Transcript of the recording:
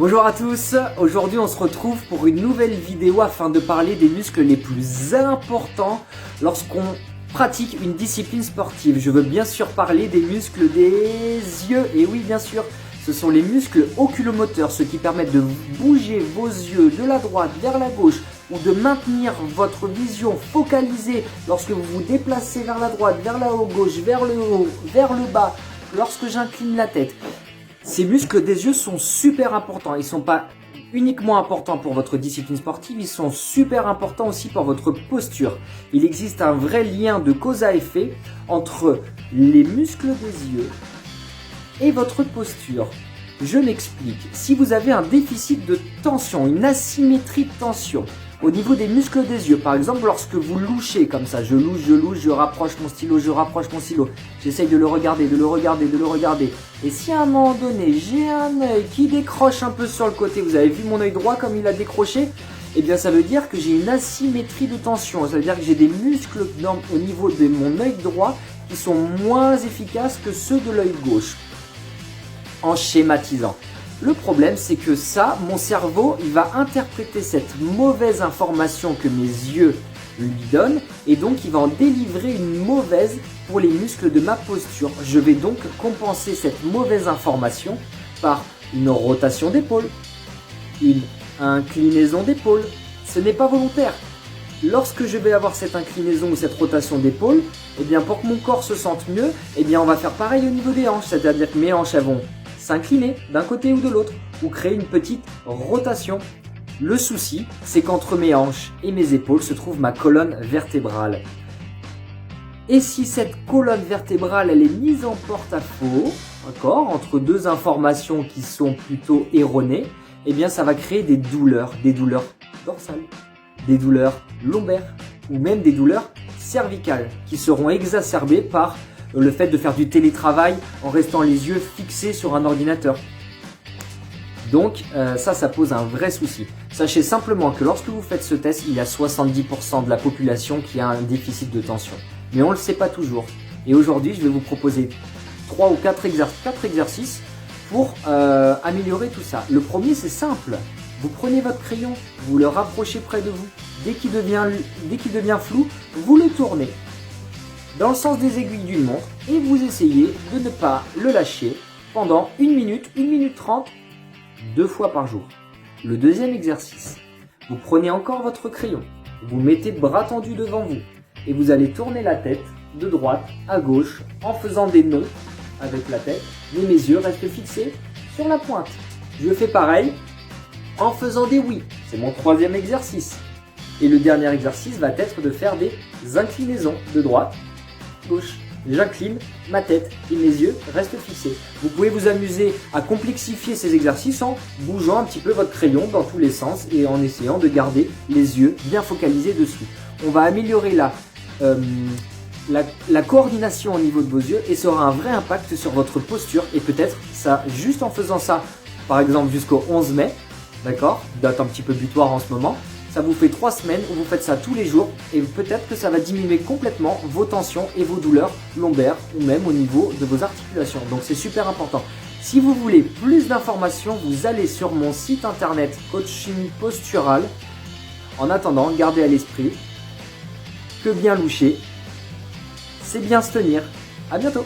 Bonjour à tous, aujourd'hui on se retrouve pour une nouvelle vidéo afin de parler des muscles les plus importants lorsqu'on pratique une discipline sportive. Je veux bien sûr parler des muscles des yeux, et oui bien sûr, ce sont les muscles oculomoteurs, ceux qui permettent de bouger vos yeux de la droite vers la gauche ou de maintenir votre vision focalisée lorsque vous vous déplacez vers la droite, vers la gauche, vers le haut, vers le bas, lorsque j'incline la tête. Ces muscles des yeux sont super importants, ils ne sont pas uniquement importants pour votre discipline sportive, ils sont super importants aussi pour votre posture. Il existe un vrai lien de cause à effet entre les muscles des yeux et votre posture. Je m'explique. Si vous avez un déficit de tension, une asymétrie de tension au niveau des muscles des yeux, par exemple lorsque vous louchez comme ça, je louche, je rapproche mon stylo, j'essaye de le regarder, et si à un moment donné j'ai un œil qui décroche un peu sur le côté, vous avez vu mon œil droit comme il a décroché, eh bien ça veut dire que j'ai une asymétrie de tension, ça veut dire que j'ai des muscles au niveau de mon œil droit qui sont moins efficaces que ceux de l'œil gauche, en schématisant. Le problème, c'est que ça, mon cerveau, il va interpréter cette mauvaise information que mes yeux lui donnent et donc il va en délivrer une mauvaise pour les muscles de ma posture. Je vais donc compenser cette mauvaise information par une rotation d'épaule, une inclinaison d'épaule. Ce n'est pas volontaire. Lorsque je vais avoir cette inclinaison ou cette rotation d'épaule, eh bien pour que mon corps se sente mieux, eh bien on va faire pareil au niveau des hanches, c'est-à-dire que mes hanches elles vont s'incliner d'un côté ou de l'autre ou créer une petite rotation. Le souci, c'est qu'entre mes hanches et mes épaules se trouve ma colonne vertébrale. Et si cette colonne vertébrale elle est mise en porte-à-faux, d'accord, entre deux informations qui sont plutôt erronées, eh bien ça va créer des douleurs dorsales, des douleurs lombaires ou même des douleurs cervicales qui seront exacerbées par le fait de faire du télétravail en restant les yeux fixés sur un ordinateur. Donc ça pose un vrai souci. Sachez simplement que lorsque vous faites ce test, il y a 70% de la population qui a un déficit de tension. Mais on ne le sait pas toujours. Et aujourd'hui, je vais vous proposer 3 ou 4 exercices pour améliorer tout ça. Le premier, c'est simple. Vous prenez votre crayon, vous le rapprochez près de vous. Dès qu'il devient flou, vous le tournez dans le sens des aiguilles d'une montre et vous essayez de ne pas le lâcher pendant 1 minute, 1 minute 30, 2 fois par jour. Le deuxième exercice, vous prenez encore votre crayon, vous mettez bras tendus devant vous et vous allez tourner la tête de droite à gauche en faisant des nons avec la tête, mais mes yeux restent fixés sur la pointe. Je fais pareil en faisant des oui, c'est mon troisième exercice. Et le dernier exercice va être de faire des inclinaisons de droite, gauche. J'incline ma tête et mes yeux restent fixés. Vous pouvez vous amuser à complexifier ces exercices en bougeant un petit peu votre crayon dans tous les sens et en essayant de garder les yeux bien focalisés dessus. On va améliorer la coordination au niveau de vos yeux et ça aura un vrai impact sur votre posture et peut-être ça, juste en faisant ça, par exemple jusqu'au 11 mai, d'accord, date un petit peu butoir en ce moment, ça vous fait 3 semaines où vous faites ça tous les jours et peut-être que ça va diminuer complètement vos tensions et vos douleurs lombaires ou même au niveau de vos articulations. Donc c'est super important. Si vous voulez plus d'informations, vous allez sur mon site internet Coaching Postural. En attendant, gardez à l'esprit que bien loucher, c'est bien se tenir. À bientôt.